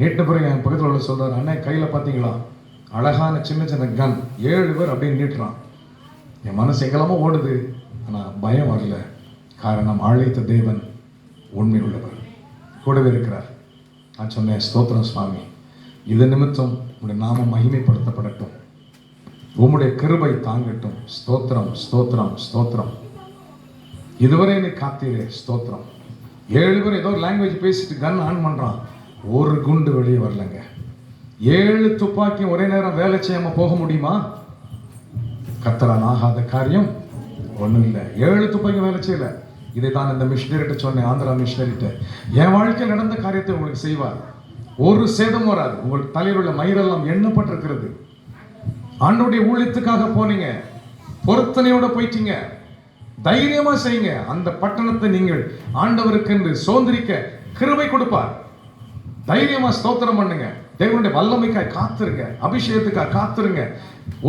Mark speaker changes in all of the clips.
Speaker 1: நீட்ட பிறகு என் பக்கத்தில் உள்ள சொல்றாரு, அண்ணே கையில் பார்த்தீங்களா அழகான சின்ன சின்ன கன் 7 பேர் அப்படின்னு நீட்டுறான். என் மனசு எங்கெல்லாமோ ஓடுது, ஆனால் பயம் வரல. காரணம் அழைத்த தேவன் உண்மை உள்ளவர், கூடவே இருக்கிறார். நான் சொன்னேன், ஸ்தோத்திரம் சுவாமி, இது நிமித்தம் உங்களுடைய நாமம் மகிமைப்படுத்தப்படட்டும், உம்முடைய கிருபை தாங்கட்டும். ஸ்தோத்திரம் ஸ்தோத்திரம் ஸ்தோத்திரம். இதுவரை என்னை காத்தீரே, ஸ்தோத்திரம். 7 பேர் ஏதோ லாங்குவேஜ் பேசிட்டு கன் ஆன் பண்றான், ஒரு குண்டு வெளியே வரலங்க. 7 துப்பாக்கி ஒரே நேரம் வேலை செய்யாம போக முடியுமா? கர்த்தரால் ஆகாத காரியம் ஒண்ணும் இல்லை. 7 துப்பாக்கி வேலை செய்யல. இதை தான் இந்த மிஷினரிட்ட சொன்னேன், ஆந்திரா மிஷினரிட்ட. என் வாழ்க்கையில் நடந்த காரியத்தை உங்களுக்கு செய்வார், ஒரு சேதம் வராது. உங்களுக்கு தலையில் உள்ள மயிரெல்லாம் எண்ணப்பட்டிருக்கிறது. ஆண்டவருடைய ஊழியத்துக்காக போனீங்க, பொருத்தனையோட போயிட்டீங்க, தைரியமா செய்யுங்க. அந்த பட்டணத்தை நீங்கள் ஆண்டவருக்கு என்று சோதரிக்க கிருபை கொடுப்பார். தைரியமா ஸ்தோத்திரம் பண்ணுங்க. தேவனுடைய வல்லமைக்காய் காத்துருங்க, அபிஷேகத்துக்காக காத்துருங்க.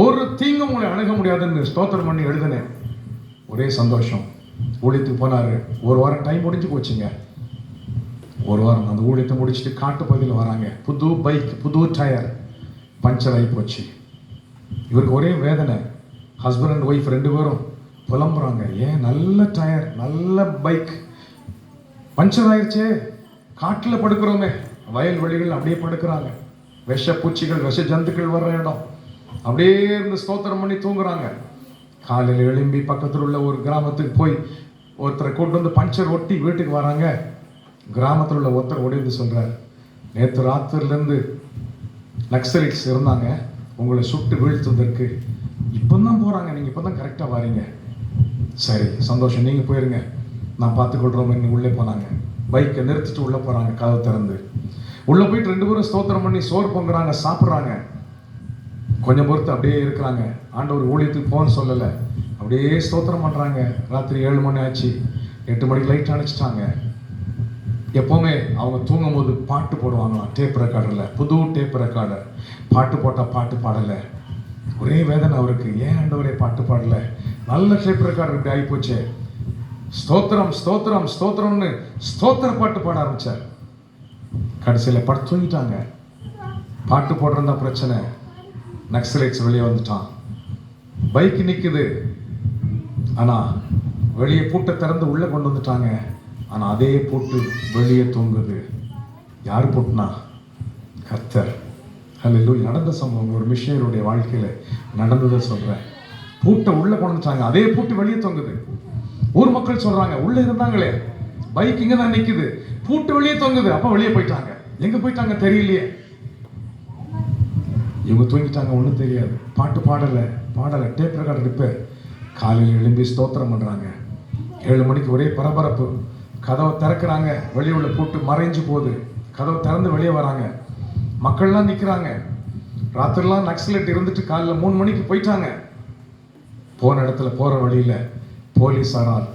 Speaker 1: ஒரு தீங்கும் உங்களை அணுக முடியாதுன்னு ஸ்தோத்திரம் பண்ணி எழுதினேன். ஒரே சந்தோஷம். ஊழியத்துக்கு போனாரு. ஒரு வாரம் டைம் முடிஞ்சு போச்சுங்க. ஒரு வாரம் அந்த ஊழியத்தை முடிச்சுட்டு காட்டு பகுதியில் வராங்க. புது பைக், புது டயர், பஞ்சர் ஆகி போச்சு. இவருக்கு ஒரே வேதனை. ஹஸ்பண்ட் அண்ட் ஒய்ஃப் 2 பேரும் புலம்புறாங்க, ஏன் நல்ல டயர், நல்ல பைக் பஞ்சர் ஆயிடுச்சே, காட்டில் படுக்கிறோமே, வயல்வெளிகள் அப்படியே படுக்கிறாங்க, விஷ பூச்சிகள் விஷ ஜந்துக்கள் வர்ற இடம், அப்படியே இருந்து ஸ்தோத்திரம் பண்ணி தூங்குறாங்க. காலையில் எழும்பி பக்கத்தில் உள்ள ஒரு கிராமத்துக்கு போய் ஒருத்தரை கூட்டு வந்து பஞ்சர் ஒட்டி வீட்டுக்கு வராங்க. கிராமத்தில் உள்ள ஒருத்தர் ஓடி சொல்றார், நேற்று ராத்திரிலேருந்து நக்சலைட்ஸ் இருந்தாங்க, உங்களை சுட்டு வீழ்த்துவதற்கு இப்போதான் போகிறாங்க, நீங்கள் இப்போ தான் கரெக்டாக வாரீங்க. சரி சந்தோஷம், நீங்கள் போயிருங்க, நான் பார்த்துக்கொள்கிறோம். உள்ளே போனாங்க, பைக்கை நிறுத்திட்டு உள்ளே போகிறாங்க. கதவு திறந்து உள்ளே போயிட்டு 2 பேரும் ஸ்தோத்திரம் பண்ணி சோறு பொங்குறாங்க, சாப்பிட்றாங்க. கொஞ்சம் பொறுத்து அப்படியே இருக்கிறாங்க. ஆண்டவர் ஊழியத்துக்கு போன்னு சொல்லலை, அப்படியே ஸ்தோத்திரம் பண்ணுறாங்க. ராத்திரி 7 மணி ஆச்சு. 8 மணிக்கு லைட் அணைச்சிட்டாங்க. எப்போவுமே அவங்க தூங்கும் போது பாட்டு போடுவாங்களாம், டேப் ரெக்கார்டரில், புது டேப் ரெக்கார்டர். பாட்டு போட்டால் பாட்டு பாடலை. ஒரே வேதனை அவருக்கு, ஏன் ஆண்டவரே பாட்டு பாடலை, நல்ல டேப் ரெக்கார்டர் இப்படி ஆகிப்போச்சே. ஸ்தோத்திரம் ஸ்தோத்திரம் ஸ்தோத்திரம்னு ஸ்தோத்திர பாட்டு பாட ஆரம்பிச்சார். கடைசியில் படுத்து தூங்கிட்டாங்க. பாட்டு போடுறதா பிரச்சனை. நக்சலைட்ஸ் வெளியே வந்துட்டான். பைக் நிற்குது, ஆனால் வெளியே பூட்டை திறந்து உள்ளே கொண்டு வந்துட்டாங்க. ஆனால் அதே பூட்டு வெளியே தூங்குது. யார் பூட்டினா? கர்த்தர். ஹல்லேலூயா. நடந்த சம்பவம் ஒரு மிஷனருடைய வாழ்க்கையில் நடந்ததை சொல்கிறேன். பூட்டை உள்ளே கொண்டு வந்துட்டாங்க, அதே பூட்டு வெளியே தொங்குது. ஊர் மக்கள் சொல்கிறாங்க, உள்ளே இருந்தாங்களே, பைக் இங்கே தான் நிற்குது, பூட்டு வெளியே தொங்குது. அப்போ வெளியே போயிட்டாங்க. எங்கே போயிட்டாங்க தெரியலையே. இவங்க தூங்கிட்டாங்க, ஒன்றும் தெரியாது. பாட்டு பாடலை. Tape recorder repair. காலையில் எழும்பி ஸ்தோத்திரம் பண்ணுறாங்க. 7 மணிக்கு ஒரே பரபரப்பு. கதவை திறக்கிறாங்க, வெளியே உள்ள பூட்டு மறைஞ்சு போகுது. கதவை திறந்து வெளியே வராங்க. மக்கள்லாம் நிற்கிறாங்க. ராத்திரிலாம் நக்சலைட் இருந்துட்டு காலையில் 3 மணிக்கு போயிட்டாங்க. போன இடத்துல போகிற வழியில் போலீஸாரால்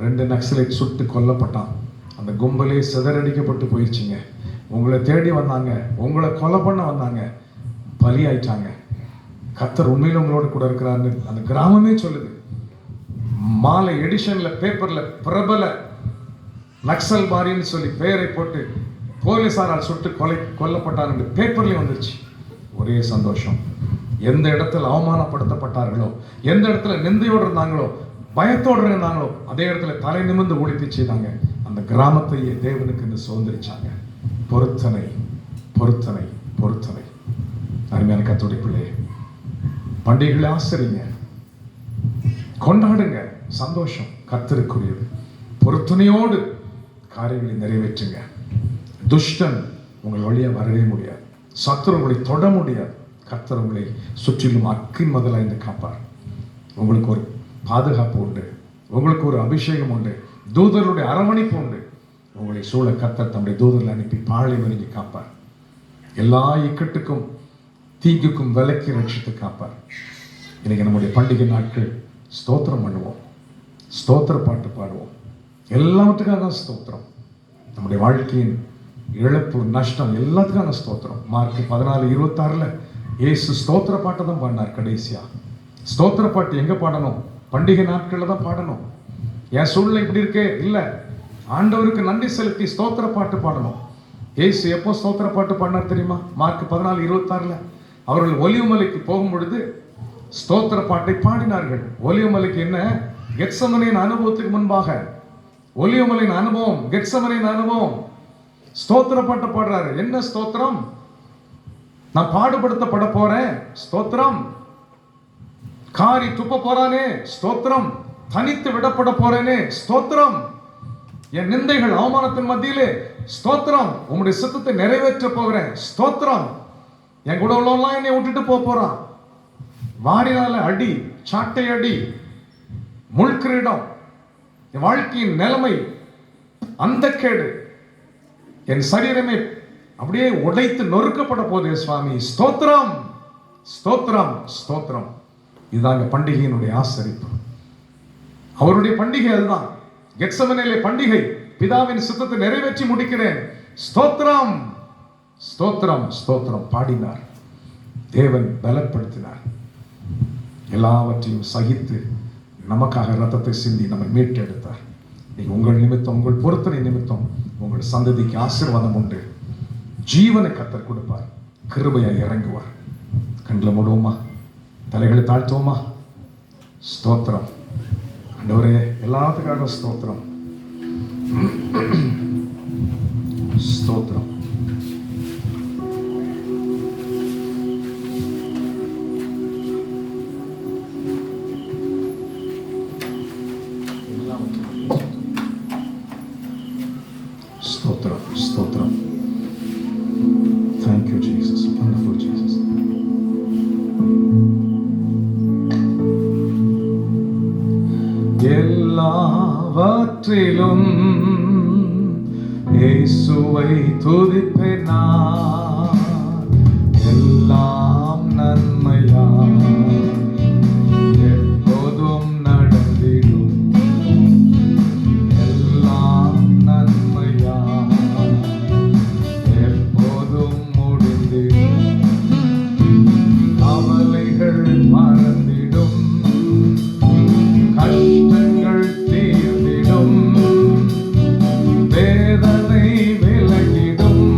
Speaker 1: 2 நக்சலைட் சுட்டு கொல்லப்பட்டான். அந்த கும்பலே சிதறடிக்கப்பட்டு போயிடுச்சுங்க. உங்களை தேடி வந்தாங்க, உங்களை கொலை பண்ண வந்தாங்க, பலி ஆயிட்டாங்க. கர்த்தர் உண்மையில உங்களோட கூட இருக்கிறாருன்னு அந்த கிராமமே சொல்லுது. மாலை எடிஷன்ல பேப்பர்ல பிரபல நக்சல் பாரின்னு சொல்லி பெயரை போட்டு போலீசாரால் சுட்டு கொல்லப்பட்டார் பேப்பர்லயும் வந்துருச்சு. ஒரே சந்தோஷம். எந்த இடத்துல அவமானப்படுத்தப்பட்டார்களோ, எந்த இடத்துல நிந்தையோடு இருந்தாங்களோ, பயத்தோடு இருந்தாங்களோ, அதே இடத்துல தலை நிமிர்ந்து ஒழித்து செய்தாங்க. அந்த கிராமத்தையே தேவனுக்கு சுதந்திரிச்சாங்க. பொருத்தனை பொருத்தனை பொருத்தனை. அருமையான கர்த்தருடைய பிள்ளையே, பண்டிகைகளை ஆசரிங்க, கொண்டாடுங்க. சந்தோஷம் கர்த்தருக்குரியது. பொருத்தனையோடு காரியங்களை நிறைவேற்றுங்க. துஷ்டன் உங்கள் வழியா வரவே முடியாது. சத்துரு உங்களை தொட முடியாது. கர்த்தர் உங்களை சுற்றிலும் அக்கின் மதலாய்ந்து காப்பார். உங்களுக்கு ஒரு பாதுகாப்பு உண்டு, உங்களுக்கு ஒரு அபிஷேகம் உண்டு, தூதருடைய அரவணைப்பு உண்டு. உங்களை சூழ கர்த்தர் தம்முடைய தூதர்களை அனுப்பி பாழை நெருங்கி காப்பார். எல்லா இக்கட்டுக்கும் தீங்குக்கும் விலக்கி ரட்சித்து காப்பார். இன்னைக்கு நம்முடைய பண்டிகை நாட்கள் ஸ்தோத்திரம் பண்ணுவோம், ஸ்தோத்திர பாட்டு பாடுவோம். எல்லாத்துக்காக ஸ்தோத்திரம். நம்முடைய வாழ்க்கையின் இழப்பு, நஷ்டம் எல்லாத்துக்காக ஸ்தோத்திரம். மார்க் 14:26 இயேசு ஸ்தோத்திர பாட்டை தான் பாடினார். கடைசியா ஸ்தோத்திர பாட்டு எங்க பாடணும்? பண்டிகை நாட்களில் தான் பாடணும். என் சூழ்நிலை இப்படி இருக்கே இல்லை, ஆண்டவருக்கு நன்றி செலுத்தி ஸ்தோத்திர பாட்டு பாடணும். இயேசு எப்போ ஸ்தோத்திர பாட்டு பண்ணார் தெரியுமா? மார்க் 14:26 அவர்கள் ஒலிவமலைக்கு போகும் பொழுது ஸ்தோத்திர பாட்டை பாடினார்கள். ஒலிவமலைக்கு என்ன? கெத்சமனேயின் அனுபவத்துக்கு முன்பாக ஒலிவமலையின் அனுபவம், கெத்சமனேயின் அனுபவம். ஸ்தோத்திர பாட்டை பாடுறாரு. என்ன ஸ்தோத்திரம்? நான் பாடுபடுத்தப்பட போறேன், ஸ்தோத்திரம். காரி துப்ப போறானே, ஸ்தோத்திரம். தனித்து விடப்பட போறேனே, ஸ்தோத்திரம். என் நிந்தைகள் அவமானத்தின் மத்தியிலே, ஸ்தோத்திரம். உம்முடைய சித்தத்தை நிறைவேற்ற போகிறேன், ஸ்தோத்திரம். என் கூட உள்ளவெல்லாம் என்னை விட்டுட்டு போறான். வாரினால அடி, சாட்டை அடி, முள்கிரீடம், என் வாழ்க்கையின் நிலைமை அந்த கேடு, என் சரீரமே அப்படியே உடைத்து நொறுக்கப்பட போதே சுவாமி, ஸ்தோத்திரம், ஸ்தோத்திரம், ஸ்தோத்திரம். இதுதாங்க பண்டிகையினுடைய ஆசரிப்பு. அவருடைய பண்டிகை அதுதான். கெத்சமனேலே பண்டிகை. பிதாவின் சித்தத்தை நிறைவேற்றி முடிக்கிறேன், ஸ்தோத்திரம், ஸ்தோத்திரம், ஸ்தோத்திரம் பாடினார். தேவன் பலப்படுத்தினார். எல்லாவற்றையும் சகித்து நமக்காக ரத்தத்தை சிந்தி நம்மை மீட்டெடுத்தார். நீங்க உங்கள் நிமித்தம், உங்கள் பொருத்தனை நிமித்தம் உங்கள் சந்ததிக்கு ஆசீர்வாதம் உண்டு. ஜீவனை கர்த்தர் கொடுப்பார், கிருபையாய் இறங்குவார். கண்ணில் மூடுவோமா, தலைகளை தாழ்த்துவோமா? ஸ்தோத்திரம் ஆண்டவரே, எல்லாத்துக்காக ஸ்தோத்திரம், ஸ்தோத்திரம். ஸ்தோத்திரம், ஸ்தோத்திரம். Thank you, Jesus. Wonderful Jesus. எல்லாவற்றிலும் இயேசுவை துதிப்பேன் நான். எல்லாம் நன்மையா எப்போதும் நடந்திடும். எல்லாம் நன்மையா எப்போதும் முடிந்திடும். கவலைகள் மறந்திடும், கஷ்டங்கள் தீர்ந்திடும், வேதனை விலகிடும்.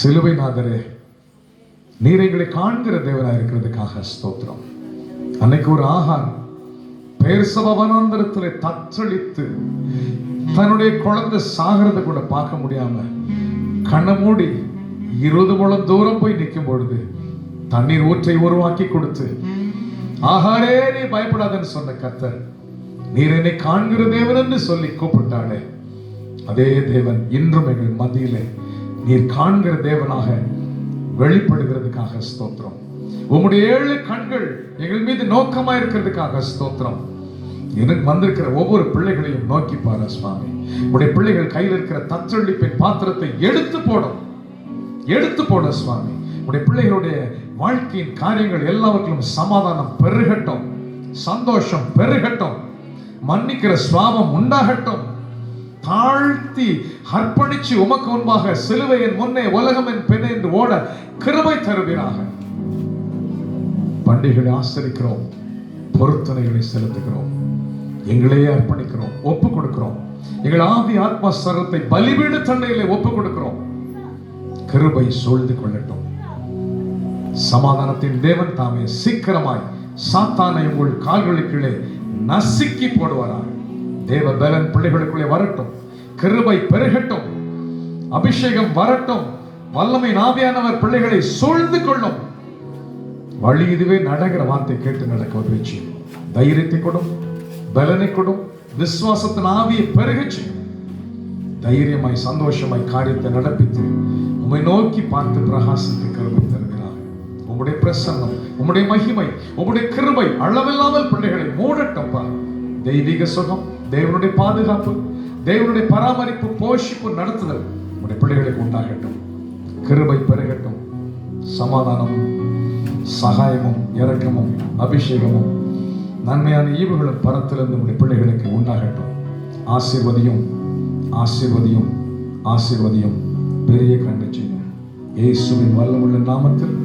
Speaker 1: சிலுவை நாதரே, நீர் எங்களை காண்கிற தேவனாக இருக்கிறதுக்காக ஸ்தோத்திரம். அன்னைக்கு ஒரு ஆகார் பேர்சபா வனாந்தரத்திலே தத்தளித்து தன்னுடைய குழந்தை சாகிறத கூட பார்க்க முடியாம கண்ணை மூடி 20 முழம் தூரம் போய் நிற்கும் பொழுது தண்ணீர் ஊற்றை உருவாக்கி கொடுத்து, ஆகாரே நீ பயப்படாதன்னு சொன்ன கர்த்தர், நீர் என்னை காண்கிற தேவன் என்று சொல்லி கூப்பிட்டாளே, அதே தேவன் இன்றும் எங்கள் மத்தியிலே நீர் காண்கிற தேவனாக வெளிப்படுகிறதுக்காக ஸ்தோத்திரம். உம்முடைய 7 கண்கள் எங்கள் மீது நோக்கமா இருக்கிறதுக்காக ஸ்தோத்திரம். எனக்கு வந்திருக்கிற ஒவ்வொரு பிள்ளைகளையும் நோக்கி பாரு சுவாமி. உடைய பிள்ளைகள் கையில் இருக்கிற தத்தளிப்பின் பாத்திரத்தை எடுத்து போட சுவாமி. உடைய பிள்ளைகளுடைய வாழ்க்கையின் காரியங்கள் எல்லாவற்றிலும் சமாதானம் பெருகட்டும், சந்தோஷம் பெருகட்டும், மன்னிக்கிற சுவாபம் உண்டாகட்டும். தாழ்த்தி அர்ப்பணிச்சு உமக்கு முன்பாக சிலுவையின் முன்னே உலகமின் பின்னே என்று ஓட கிருபை தருவீராக. பண்டிகைகளை ஆசரிக்கிறோம், பொருத்தனைகளை செலுத்துகிறோம், எங்களையே அர்ப்பணிக்கிறோம், ஒப்பு கொடுக்கிறோம். எங்கள் ஆவி ஆத்மா சரத்தை பலிபீட தண்டையிலே ஒப்பு கொடுக்கிறோம். கிருபை சூழ்ந்து கொள்ளட்டும். சமாதானத்தின் தேவன் தாமே சீக்கிரமாய் சாத்தானை உங்கள் கால்களுக்குள்ளே நசுக்கி போடுவாராக. தேவ பலன் பிள்ளைகளுக்குள்ளே வரட்டும், கிருபை பெருகட்டும், அபிஷேகம் வரட்டும், வல்லமை ஆவியானவர் பிள்ளைகளை சூழ்ந்து கொள்ளும். வழி இதுவே நடக்கிற வார்த்தை கேட்டு நடக்க உதவிச்சு. தைரியத்தை கொடும், பலனை கொடும், விசுவாசத்தின் ஆவியை பெருகச்சு. தைரியமாய் சந்தோஷமாய் காரியத்தை நடப்பித்து உம்மை நோக்கி பார்த்து பிரகாசித்து கிருபை தருகிறார். உம்முடைய பிரசன்னம், உம்முடைய மகிமை, உம்முடைய கிருபை அளவில்லாமல் பிள்ளைகளை மூடட்டப்பா. தெய்வீக சுகம், தேவனுடைய பாதுகாப்பு, தேவனுடைய பராமரிப்பு, போஷிப்பு, நடத்துதல் உம்முடைய பிள்ளைகளுக்கு உண்டாகட்டும். கிருபை பெருகட்டும். சமாதானமும் சகாயமும் இரக்கமும் அபிஷேகமும் நன்மையான ஈவுகளும் பரத்திலிருந்து உடைய பிள்ளைகளுக்கு உண்டாகட்டும். ஆசீர்வதியும் ஆசீர்வதியும் ஆசீர்வதியும் பெரிய கண்டு செய்யும். இயேசுவின் வல்லமுள்ள நாமத்தில்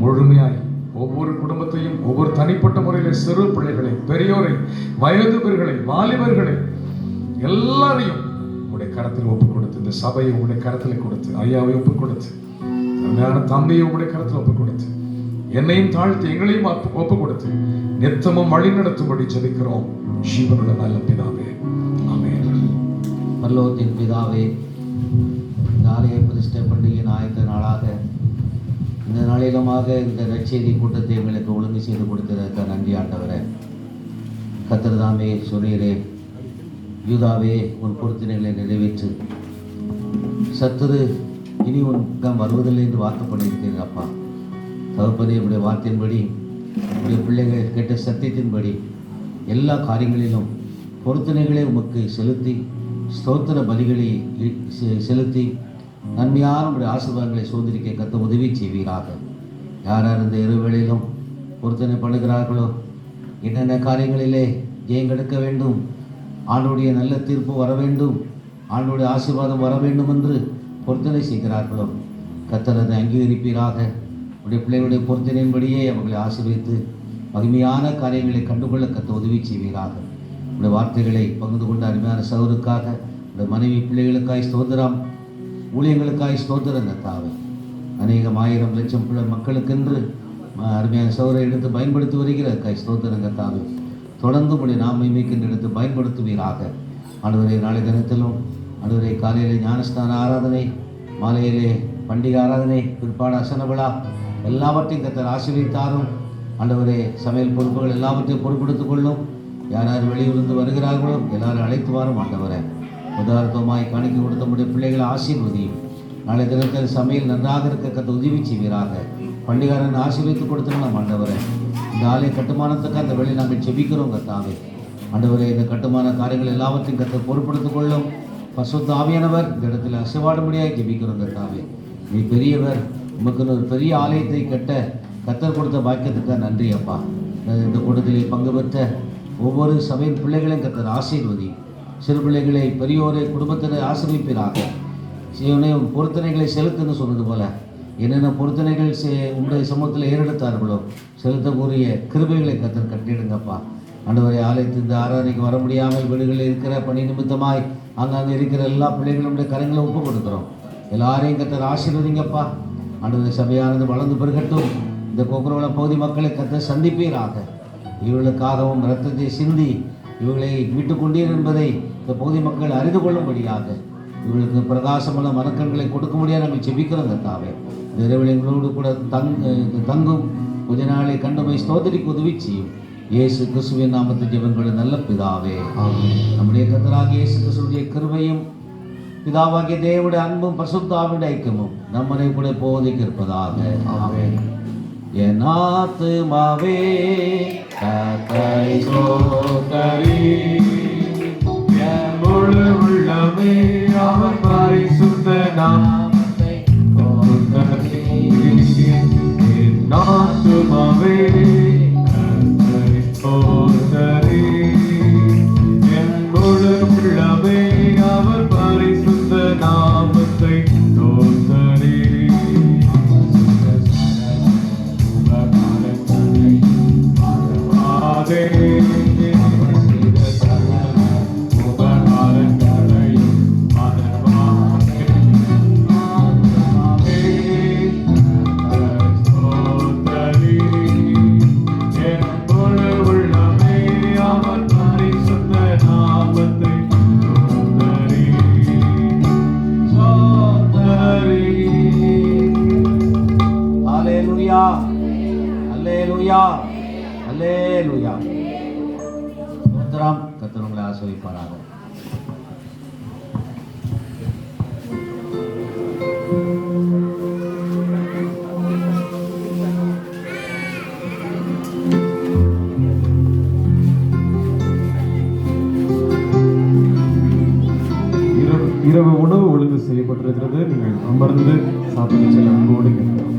Speaker 1: முழுமையாய் ஒவ்வொரு குடும்பத்தையும், ஒவ்வொரு தனிப்பட்ட முறையில சிறு பிள்ளைகளை, பெரியோரை, வயதுபர்களை, வாலிபர்களை எல்லாரையும் உடைய கரத்தில் ஒப்பு கொடுத்து, இந்த சபையை உடைய கரத்தில் கொடுத்து, ஐயாவை ஒப்பு கொடுத்து, அருமையான தம்பியை உடைய கரத்தில் ஒப்பு கொடுத்து, என்னையும் தாழ்த்தி எங்களையும் ஒப்பு கொடுத்து நித்தமும் வழி நடத்தும்படி ஜெபிக்கிறோம். ஜீவனுள்ள நல்ல பிதாவே, ஆமென்.
Speaker 2: பரலோகத்தின் பிதாவே, இந்த ஆலய பிரதிஷ்டை பண்டிகையின் ஆயத்த நாளாக இந்த நாளிலுமாக இந்த நற்செய்தி கூட்டத்தை எங்களுக்கு ஒழுங்கு செய்து கொடுத்ததற்கு நன்றி ஆண்டவரே. கர்த்தர்தாமே சொன்னீரே, யூதாவே உன் பொருத்தினைகளை நிறைவேற்று, சத்துரு இனி உன் வருவதில்லை என்று வாக்குப்பட்டிருக்கிறீர் அப்பா. தகப்பனே, உடைய வார்த்தையின்படி, உடைய பிள்ளைகள் கேட்ட சத்தியத்தின்படி எல்லா காரியங்களிலும் பொருத்தனைகளை உமக்கு செலுத்தி, ஸ்தோத்திர பலிகளை செலுத்தி நன்மையான உடைய ஆசீர்வாதங்களை சோதரிக்க கத்த உதவி செய்வீராக. யார் யார் இந்த இருவேளையிலும் பொருத்தனை பண்ணுகிறார்களோ, என்னென்ன காரியங்களிலே ஜெயம் கிடைக்க வேண்டும், ஆண்டோடைய நல்ல தீர்ப்பு வர வேண்டும், ஆண்டோடைய ஆசீர்வாதம் வர வேண்டும் என்று பொருத்தனை செய்கிறார்களோ, கர்த்தரதை அங்கீகரிப்பீராக. உடைய பிள்ளைகளுடைய பொருத்தனையின்படியே அவர்களை ஆசீர்வித்து மகிமையான காரியங்களை கண்டுகொள்ள கத்த உதவி செய்வீராக. உடைய வார்த்தைகளை பகிர்ந்து கொண்ட அருமையான சகோதரருக்காக, உடைய மனைவி பிள்ளைகளுக்காய் ஸ்தோத்திரம், ஊழியங்களுக்காய் ஸ்தோத்திரம் கர்த்தாவே. அநேகம் ஆயிரம் லட்சம் மக்களுக்கென்று அருமையான சகோதரை எடுத்து பயன்படுத்தி வருகிறதுக்காய் ஸ்தோத்திரம் கர்த்தாவே. தொடர்ந்து உடைய நாமமைக்கின்ற எடுத்து பயன்படுத்துவீராக. ஆண்டவரே, நாளை தினத்திலும் ஆண்டவரே காலையிலே ஞானஸ்தான ஆராதனை, மாலையிலே பண்டிகை ஆராதனை, பிற்பாடு அசன விழா எல்லாவற்றையும் கர்த்தர் ஆசீர்வதித்தாரும். ஆண்டவரே, சமையல் பொறுப்புகள் எல்லாவற்றையும் பொறுப்பெடுத்துக் கொள்ளும். யார் யார் வெளியிருந்து வருகிறார்களோ எல்லாரும் அழைத்து வாரும். ஆண்டவரே, உதாரணமாய் காணிக்க கொடுத்த முடிய பிள்ளைகளை ஆசீர்வதியும். நாளை தினத்தில் சமையல் நன்றாக இருக்க கத்த உதவி செய்வீராக. பண்டிகாரன் ஆசீர்வதித்து கொடுத்துடலாம். ஆண்டவரே, இந்த ஆலய கட்டுமானத்துக்கு அந்த வேலை நாங்கள் செபிக்கிறோம் கர்த்தாவே. ஆண்டவரே, இந்த கட்டுமான காரியங்கள் எல்லாவற்றையும் கத்த பொறுப்படுத்திக் கொள்ளும். பசுத்த ஆவியானவர் இந்த இடத்துல அசைவாடும்படியாக ஜெபிக்கிறோம் கர்த்தாவே. நீ பெரியவர், உமக்கு ஒரு பெரிய ஆலயத்தை கட்ட கத்தர் கொடுத்த பாக்கியத்துக்காக நன்றி அப்பா. இந்த கூட்டத்திலே பங்கு பெற்ற ஒவ்வொரு சபையின் பிள்ளைகளையும் கத்தர் ஆசீர்வதி. சிறு பிள்ளைகளை, பெரியோரை, குடும்பத்தினை ஆசீர்விப்பீராக. சிவனே, உன் பொருத்தனைகளை செலுத்துன்னு சொன்னது போல என்னென்ன பொருத்தனைகள் உங்களுடைய சமூகத்தில் ஏறெடுத்தார்களோ செலுத்தக்கூடிய கிருபைகளை கத்தர் கட்டிடுங்கப்பா. ஆண்டவரை, ஆலயத்து இந்த ஆராதனைக்கு வர முடியாமல் வீடுகளில் இருக்கிற பணி நிமித்தமாய் அங்கங்கே இருக்கிற எல்லா பிள்ளைகளுடைய கரங்களை ஒப்பு கொடுக்குறோம். எல்லாரையும் கர்த்தர் ஆசீர்வதிங்கப்பா. ஆண்டவரே, சபையானது வளர்ந்து பெருகட்டும். இந்த கொக்கரவள பகுதி மக்களை கர்த்தர் சந்திப்பீராக. இவர்களுக்காகவும் இரத்தத்தை சிந்தி இவர்களை மீட்டுக் கொண்டீர் என்பதை இந்த பகுதி மக்கள் அறிந்து கொள்ளும்படியாக இவர்களுக்கு பிரகாசமான மனக்கண்களை கொடுக்க முடியாது நாங்கள் செபிக்கிறோம் கர்த்தாவே. இந்த இரவில் எங்களோடு கூட தங்கும் கொஞ்ச நாளை கண்டுமை ஸ்தோத்திரிக்கு உதவி செய்யும். இயேசு கிறிஸ்துவின் நாமத்தை ஜெபங்களும் நல்ல பிதாவே, நம்முடைய கர்த்தராகிய இயேசு கிறிஸ்துவின் கிருபையும் பிதாவாகிய தேவனுடைய அன்பும் பரிசுத்த ஆவியுடைய ஐக்கியமும் நம்மை கூட போதிக்க இருப்பதாக. ஆமென். என் ஆத்துமாவே கர்த்தரை
Speaker 1: ஸ்தோத்தரி, என் முழு உள்ளமே அவர் பரிசுத்த நாமத்தை ஸ்தோத்தரி. என் ஆத்துமாவே கர்த்தரை ஸ்தோத்தரி, என் முழு உள்ளமே அவர் பரிசுத்த நாமத்தை ஸ்தோத்தரி.
Speaker 2: அல்லேலூயா, அல்லேலூயா, அல்லேலூயா. ஸ்தோத்திரம். கர்த்தர் உங்களை ஆசீர்வதிப்பாராக.
Speaker 3: இரவு உணவு ஒழுங்கு செய்யப்பட்டிருக்கிறது. நீங்கள் அமர்ந்து சாப்பிட்டு செல்ல அன்போடு கேட்கிறோம்.